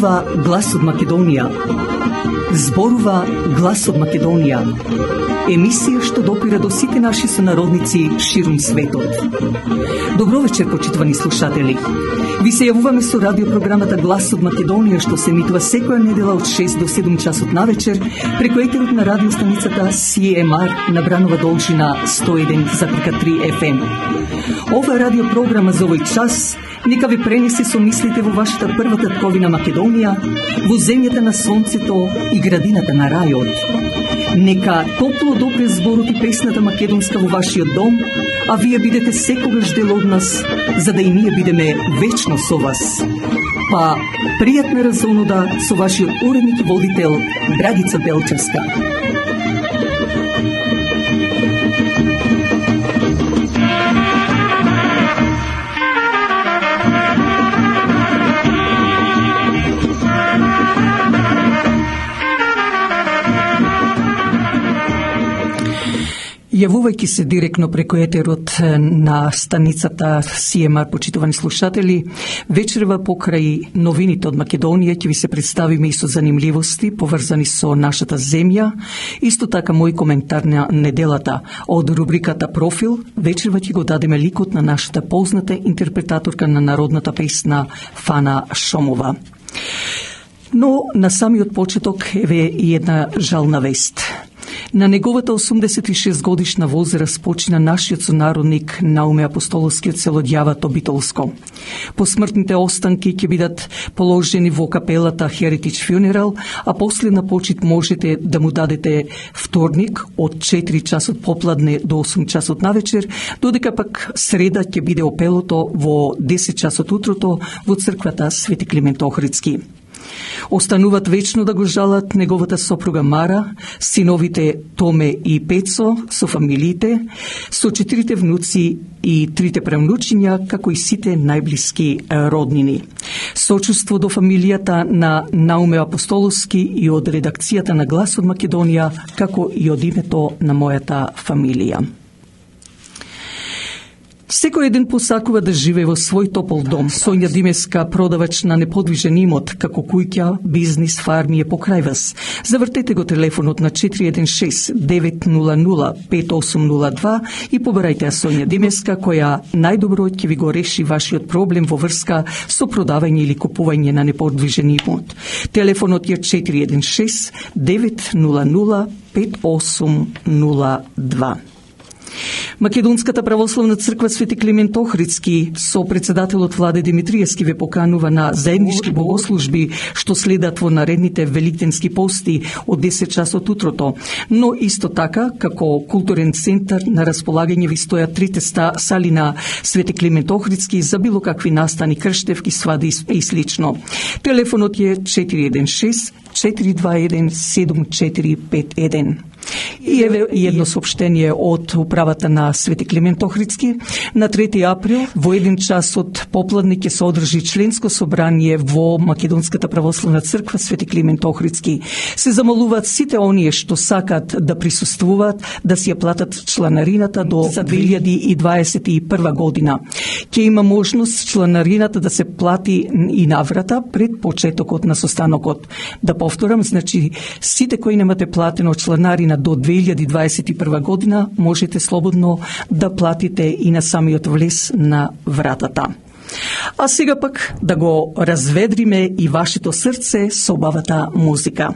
Зборува глас од Македонија. Зборува глас од Македонија. Емисија што допира до сите наши сонародници ширум светот. Добро вечер, почитувани слушатели. Ви се јавуваме со радиопрограмата Глас од Македонија, што се емитува секоја недела од 6 до 7 часот навечер преку етерот на радиостаницата CMR на Бранова должина 101,3 FM. Ова радиопрограма за овој час нека ви пренесе со мислите во вашата прва татковина Македонија, во земјата на сонцето и градината на рајот. Нека топло допре зборот и песната македонска во вашиот дом, а вие бидете секогаш дел од нас, за да и ние бидеме вечно со вас. Па, пријатна разонода со вашиот уредник и водител Драгица Белчевска. Јавувајќи се директно преку етерот на станицата CMR, почитувани слушатели, вечерва покрај новините од Македонија ќе ви се представиме и со занимливости поврзани со нашата земја. Исто така мој коментар на неделата од рубриката Профил, вечерва ќе го дадеме ликот на нашата позната интерпретаторка на народната песна Фана Шомова. Но на самиот почеток еве и една жална вест. На неговата 86 годишна возраст почина нашиот сонародник Науме Апостоловски од село Ѓавато Битолско. Посмртните останки ќе бидат положени во капелата Heritage Funeral, а после на почит можете да му дадете вторник од 4 часот попладне до 8 часот навечер, додека пак среда ќе биде опелото во 10 часот утрото во црквата Свети Климент Охридски. Остануват вечно да го жалат неговата сопруга Мара, синовите Томе и Пецо со фамилиите, со 4 внуци и 3 правнучиња, како и сите најблиски роднини. Сочувство до фамилијата на Науме Апостоловски и од редакцијата на Глас од Македонија, како и од името на мојата фамилија. Секој еден посакува да живее во свој топол дом. Сонја Димеска, продавач на неподвижен имот, како куќа, бизнис, фарми е покрај вас. Завртете го телефонот на 416-900-5802 и побарајте Сонја Димеска, која најдобро ќе ви го реши вашиот проблем во врска со продавање или купување на неподвижен имот. Телефонот е 416-900-5802. Македонската православна црква Свети Климент Охридски со председателот Владе Димитриевски ве поканува на заеднички богослужби што следат во наредните великденски пости од 10 часот утрото. Но исто така, како културен центар на располагање ви стојат 3 сали на Свети Климент Охридски за било какви настани, крштевки, свади и слично. Телефонот е 416-421-7451. И еве едно соопштение од управата на Свети Климент Охридски. На 3 април во 1 час од попладне ќе се одржи членско собрание во Македонската православна црква Свети Климент Охридски. Се замолуваат сите оние што сакат да присуствуваат да си ја платат чланарината до 2021 година. Ќе има можност чланарината да се плати и наврата пред почетокот на состанокот. Да повторам, значи сите кои немате платено чланарина до 2021 година можете слободно да платите и на самиот влез на вратата. А сега пак да го разведриме и вашето срце со убавата музика.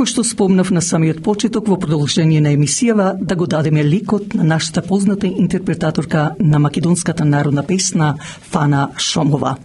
Како што спомнав на самиот почеток во продолжение на емисијава, да го дадеме ликот на нашата позната интерпретаторка на македонската народна песна Фана Шомова.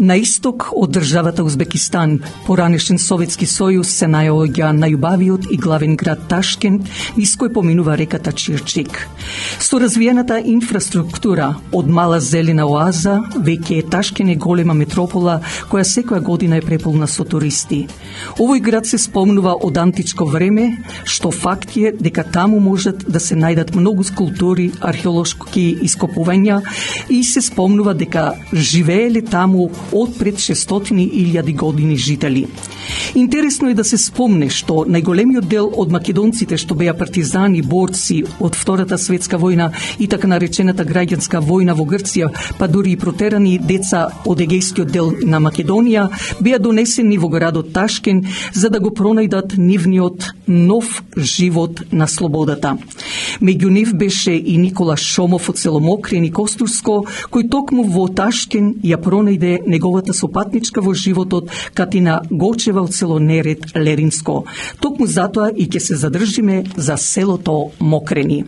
На исток од државата Узбекистан, поранешен Советски сојуз, се наоѓа најубавиот и главен град Ташкент, низ кој поминува реката Чирчик. Со развиената инфраструктура од мала зелена оаза, веќе Ташкент е голема метропола која секоја година е преполна со туристи. Овој град се спомнува од античко време, што факт е дека таму можат да се најдат многу скулптури, археолошки ископувања и се спомнува дека живееле таму од пред 600.000 години жители. Интересно е да се спомне што најголемиот дел од македонците што беа партизани, борци од Втората светска војна и така наречената граѓанска војна во Грција, па дури и протерани деца од егејскиот дел на Македонија, беа донесени во градот Ташкент за да го пронајдат нивниот нов живот на слободата. Меѓу нив беше и Никола Шомов од село Мокрен и Костурско, кој токму во Ташкент ја пронајде неговата сопатничка во животот Катина Гочева од село Нерет, Леринско. Токму затоа и ќе се задржиме за селото Мокрени.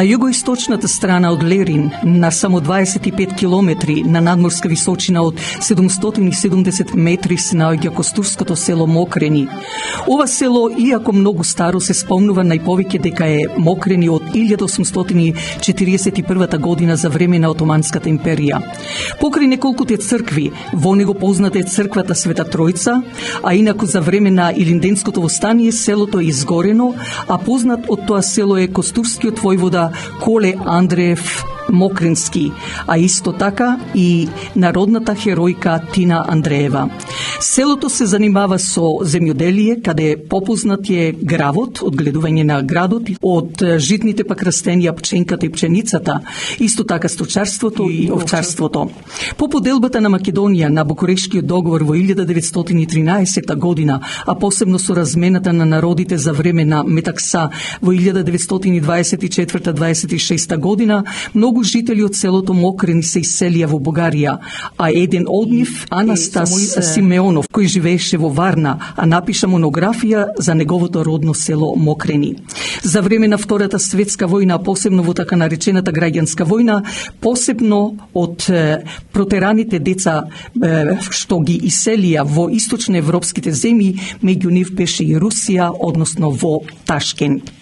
На југоисточната страна од Лерин, на само 25 километри на надморска височина од 770 метри се наоѓа Костурското село Мокрени. Ова село, иако многу старо, се спомнува најповеќе дека е Мокрени од 1841 година за време на Отоманската империја. Покрај неколкуте цркви, во него позната е црквата Света Тројца, а инаку за време на Илинденското востание селото е изгорено, а познат од тоа село е Костурскиот војвода Коле Андреев Мокренски, а исто така и народната херојка Тина Андреева. Селото се занимава со земјоделие, каде попознат е гравот, одгледување на градот, од житните пак растенија, пченката и пченицата, исто така сточарството и овчарството. По поделбата на Македонија на Букурешкиот договор во 1913 година, а посебно со размената на народите за време на Метакса во 1924-26 година, многу жители од селото Мокрени се иселија во Бугарија, а еден од нив, Анастас Симеонов, кој живееше во Варна, а напиша монографија за неговото родно село Мокрени. За време на Втората светска војна, посебно во така наречената граѓанска војна, посебно од протераните деца што ги иселија во источноевропските земји, меѓу нив беше и Русија, односно во Ташкент.